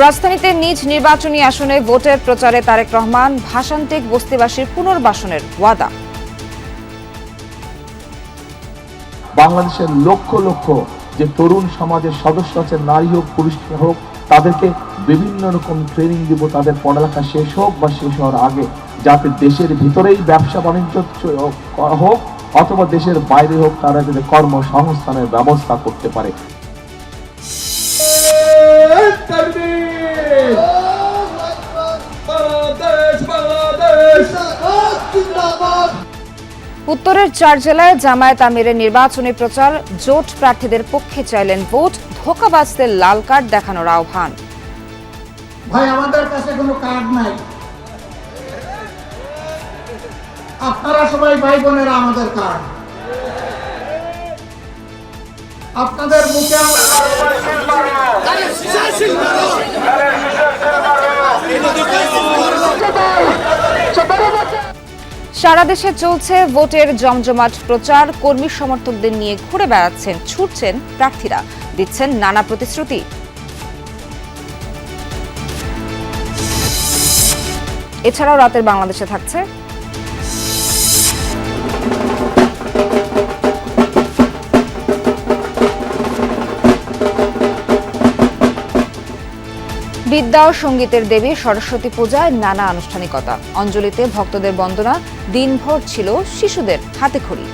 রাজধানীতে নিজ নির্বাচনী আসনে ভোটের প্রচারে তারেক রহমান ভাষান্তিক বস্তিবাসীর পুনর্বাসনের ওয়াদা। বাংলাদেশের লক্ষ লক্ষ যে তরুণ সমাজের সদস্য আছে, নারী হোক পুরুষ হোক, তাদেরকে বিভিন্ন রকম ট্রেনিং দিব, তাদের পড়ালেখা শেষ হোক বা শেষ হওয়ার আগে, যাতে দেশের ভিতরেই ব্যবসা বাণিজ্য হোক অথবা দেশের বাইরে হোক, তারা যাতে কর্মসংস্থানের ব্যবস্থা করতে পারে। উত্তরের 4 জেলায় জামায়াত আমিরের নির্বাচনী প্রচার, জোট প্রার্থীদের পক্ষে চাইলেন ভোট, ধোঁকাবাজদের লাল কার্ড দেখানোর আহ্বান। ভাই, আমাদের কাছে কোনো কার্ড নাই, আপনারা সবাই ভাই বোনেরা আমাদের কার্ড। আপনাদের মুখে সারা দেশে চলছে ভোটের জমজমাট প্রচার, কর্মী সমর্থকদের নিয়ে ঘুরে বেড়াচ্ছেন, ছুটছেন প্রার্থীরা, দিচ্ছেন নানা প্রতিশ্রুতি। এছাড়াও রাতের বাংলাদেশে থাকছে বিদ্যা ও সঙ্গীতের দেবী সরস্বতী পূজায় নানা আনুষ্ঠানিকতা, অঞ্জলিতে ভক্তদের বন্দনা, দিনভর ছিল শিশুদের হাতেখড়ি।